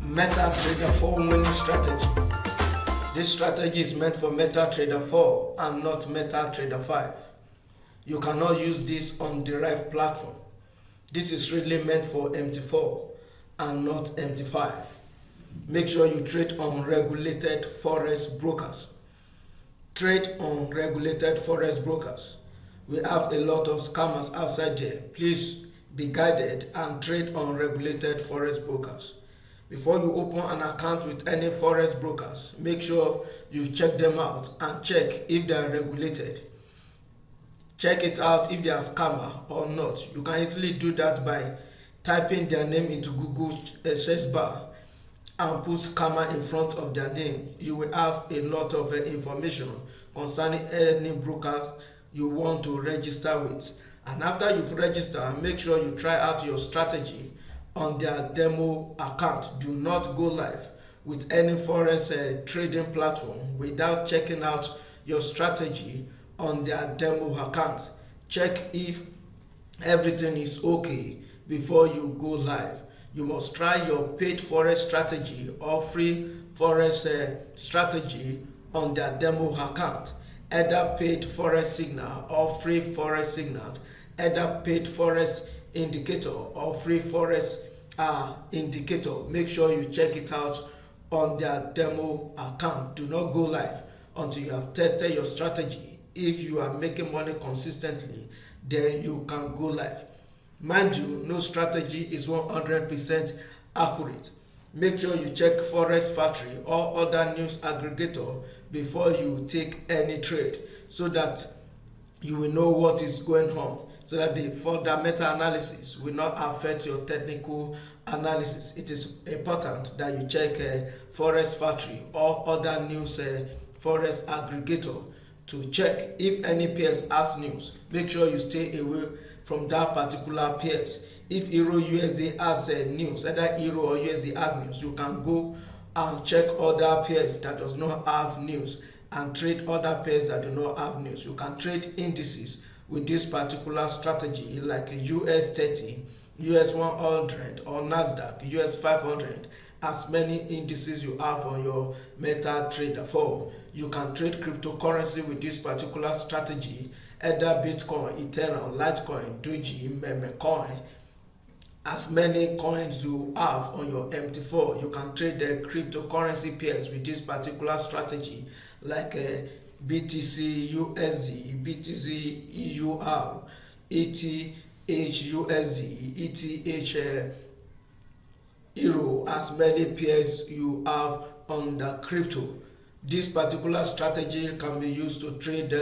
MetaTrader 4 winning strategy. This strategy is meant for MetaTrader 4 and not MetaTrader 5. You cannot use this on derived platform. This is really meant for MT4 and not MT5. Make sure you trade on regulated Forex brokers. Trade on regulated Forex brokers. We have a lot of scammers outside there. Please be guided and trade on regulated Forex brokers. Before you open an account with any Forex brokers, make sure you check them out and check if they are regulated. Check it out if they are scammer or not. You can easily do that by typing their name into Google search bar and put scammer in front of their name. You will have a lot of information concerning any broker you want to register with. And after you've registered, make sure you try out your strategy on their demo account. Do not go live with any Forex trading platform without checking out your strategy on their demo account. Check if everything is okay before you go live. You must try your paid Forex strategy or free Forex strategy on their demo account. Either paid Forex signal or free Forex signal, either paid Forex indicator or free Forex indicator. Make sure you check it out on their demo account. Do not go live until you have tested your strategy. If you are making money consistently, then you can go live. Mind you, no strategy is 100% accurate. Make sure you check Forex Factory or other news aggregator before you take any trade, so that you will know what is going on, so that the fundamental analysis will not affect your technical analysis. It is important that you check Forex Factory or other news Forex aggregator to check if any pairs has news. Make sure you stay away from that particular pairs. If Euro USD has news, either Euro or USD has news, you can go and check other pairs that does not have news and trade other pairs that do not have news. You can trade indices with this particular strategy, like US 30, US 100 or Nasdaq, US 500. As many indices you have on your MetaTrader 4. You can trade cryptocurrency with this particular strategy, either Bitcoin, Ethereum, Litecoin, Doji, Meme coin. As many coins you have on your MT4, you can trade the cryptocurrency pairs with this particular strategy, like BTC USD, BTC EUR, ETH USD, ETH Euro. As many pairs you have on the crypto. This particular strategy can be used to trade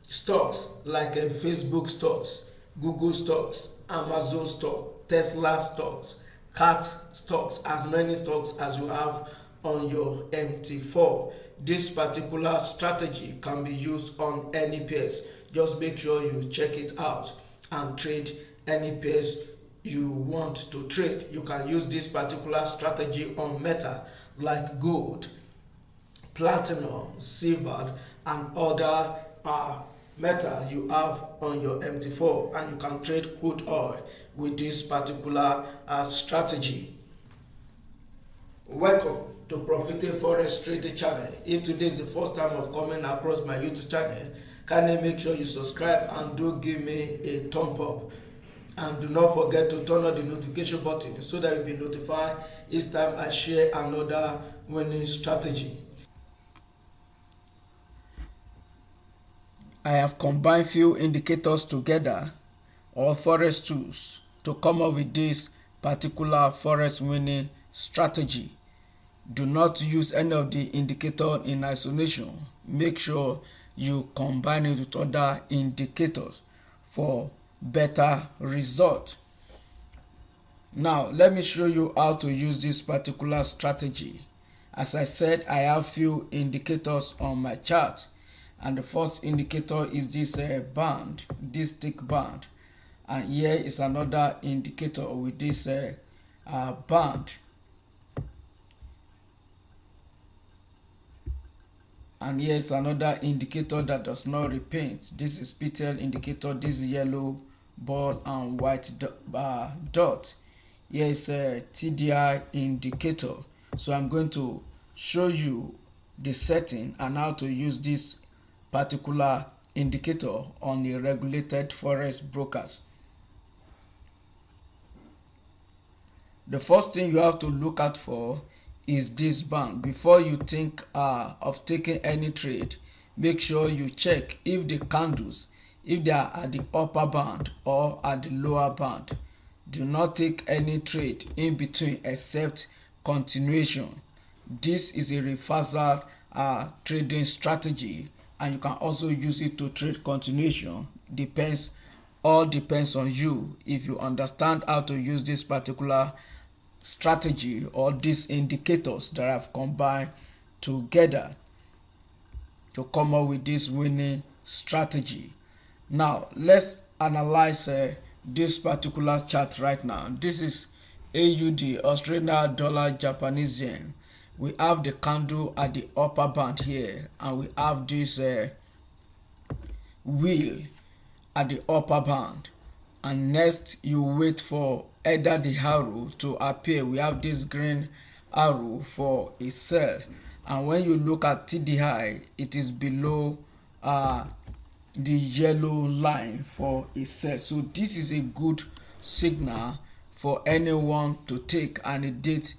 stocks like Facebook stocks, Google stocks, Amazon stock, Tesla stocks, CAT stocks, as many stocks as you have on your MT4. This particular strategy can be used on any pairs. Just make sure you check it out and trade any pairs you want to trade. You can use this particular strategy on meta like gold, platinum, silver, and other metal you have on your MT4, and you can trade crude oil with this particular strategy. Welcome to Profiting Forex Trading channel. If today is the first time of coming across my YouTube channel, kindly make sure you subscribe and do give me a thumb up. And do not forget to turn on the notification button so that you'll be notified each time I share another winning strategy. I have combined few indicators together, or Forex tools, to come up with this particular Forex winning strategy. Do not use any of the indicator in isolation. Make sure you combine it with other indicators for better result. Now let me show you how to use this particular strategy. As I said, I have few indicators on my chart, and the first indicator is this band, this thick band, and here is another indicator with this band, and here is another indicator that does not repaint. This is PTL indicator. This is yellow ball and white dot. Here is a TDI indicator. So I'm going to show you the setting and how to use this particular indicator on a regulated forex brokers. The first thing you have to look out for is this band. Before you think of taking any trade, make sure you check if the candles, if they are at the upper band or at the lower band. Do not take any trade in between except continuation. This is a reversal trading strategy, and you can also use it to trade continuation. All depends on you. If you understand how to use this particular strategy or these indicators that I've combined together to come up with this winning strategy. Now let's analyze this particular chart right now. This is AUD, Australian dollar, Japanese yen. We have the candle at the upper band here, and we have this wheel at the upper band, and next you wait for either the arrow to appear. We have this green arrow for a sell, and when you look at TDI, it is below the yellow line for a sell. So this is a good signal for anyone to take, and it did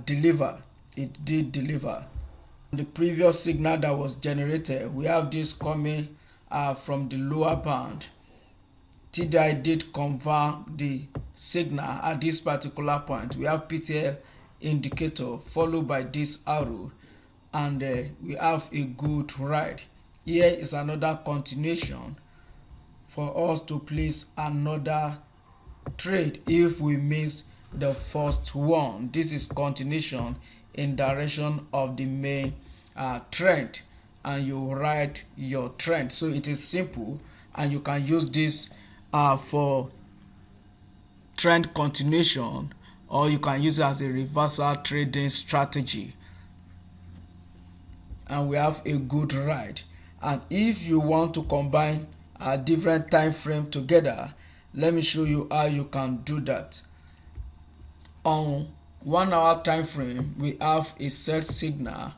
deliver. It did deliver. The previous signal that was generated, we have this coming from the lower band. TDI did confirm the signal at this particular point. We have PTL indicator followed by this arrow, and we have a good ride. Here is another continuation for us to place another trade if we miss the first one. This is continuation in direction of the main trend, and you ride your trend. So it is simple, and you can use this for trend continuation, or you can use it as a reversal trading strategy, and we have a good ride. And if you want to combine a different time frame together, let me show you how you can do that. On 1 hour time frame, we have a set signal,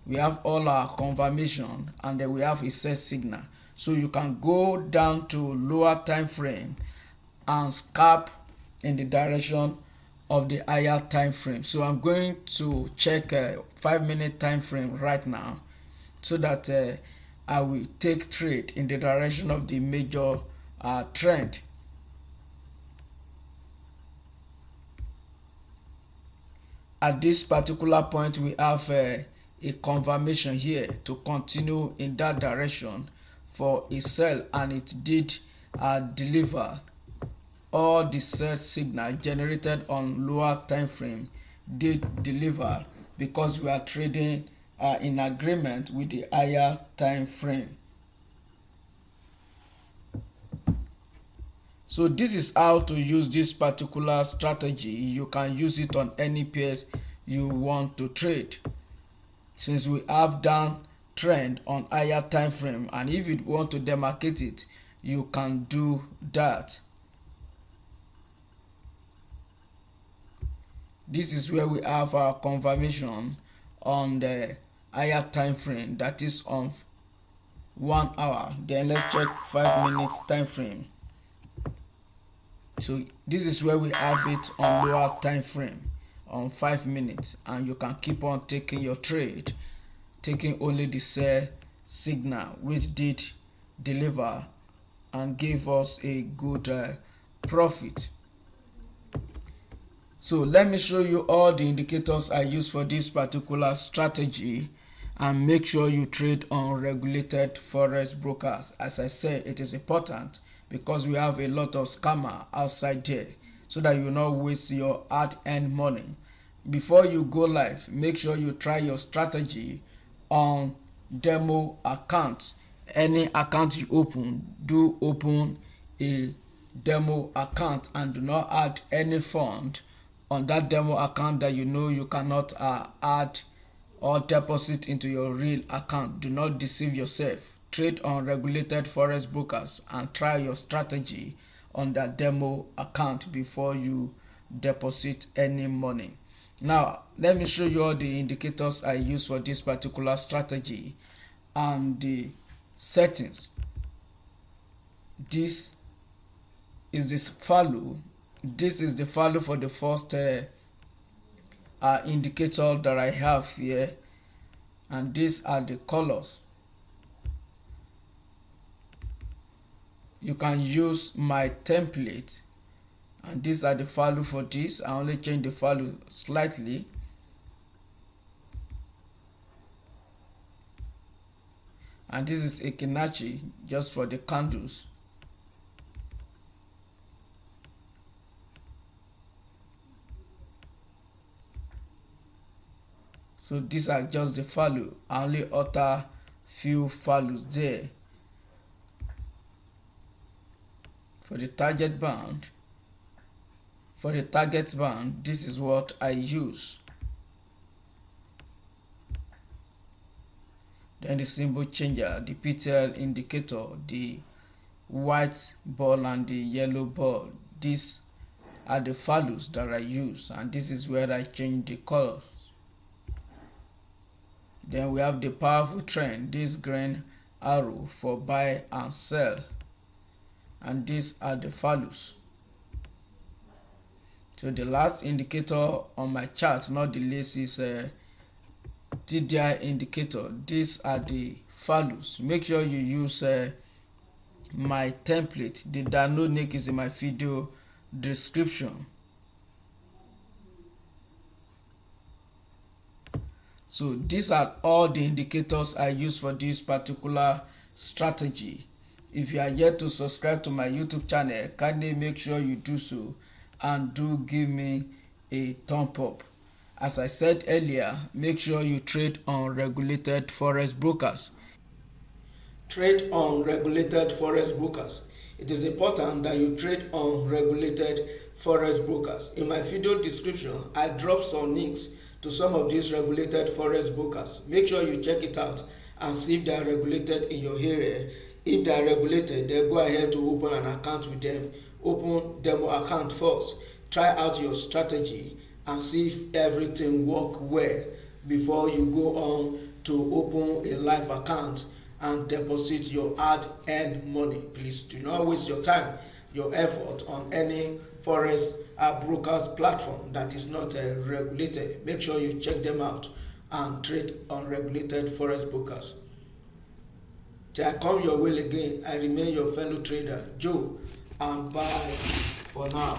we have all our confirmation, and then we have a set signal. So you can go down to lower time frame and scalp in the direction of the higher time frame. So I'm going to check a 5-minute time frame right now, so that I will take trade in the direction of the major trend. At this particular point, we have a confirmation here to continue in that direction for a sell, and it did deliver. All the sell signal generated on lower time frame did deliver, because we are trading in agreement with the higher time frame. So this is how to use this particular strategy. You can use it on any pairs you want to trade, since we have done trend on higher time frame, and if you want to demarcate it, you can do that. This is where we have our confirmation on the higher time frame, that is on 1 hour. Then let's check 5 minutes time frame. So this is where we have it on lower time frame on 5 minutes, and you can keep on taking your trade, taking only the sell signal, which did deliver and gave us a good profit. So let me show you all the indicators I use for this particular strategy, and make sure you trade on regulated forex brokers. As I said, it is important because we have a lot of scammer outside there, so that you will not waste your hard-earned money. Before you go live, make sure you try your strategy on demo account. Any account you open, do open a demo account, and do not add any fund on that demo account that you know you cannot add or deposit into your real account. Do not deceive yourself. Trade on regulated forex brokers and try your strategy on that demo account before you deposit any money. Now let me show you all the indicators I use for this particular strategy and the settings. This is this value. This is the value for the first indicator that I have here, and these are the colors. You can use my template, and these are the value for this. I only change the value slightly. And this is Ekinachi just for the candles. So these are just the value. I only alter few values there. For the target band, this is what I use. Then the symbol changer, the PTL indicator, the white ball and the yellow ball. These are the values that I use, and this is where I change the colors. Then we have the powerful trend, this green arrow for buy and sell, and these are the values. So the last indicator on my chart, not the least, is TDI indicator. These are the values. Make sure you use my template. The download link is in my video description. So these are all the indicators I use for this particular strategy. If you are yet to subscribe to my YouTube channel, kindly make sure you do so, and do give me a thumb up. As I said earlier, make sure you trade on regulated forex brokers. Trade on regulated forex brokers. It is important that you trade on regulated forex brokers. In my video description, I drop some links to some of these regulated forex brokers. Make sure you check it out and see if they are regulated in your area. If they are regulated, then go ahead to open an account with them. Open demo account first. Try out your strategy and see if everything works well before you go on to open a live account and deposit your hard-earned money. Please do not waste your time, your effort on any forex brokers platform that is not regulated. Make sure you check them out and trade on regulated forex brokers. Till I come your way again, I remain your fellow trader, Joe, and bye for now.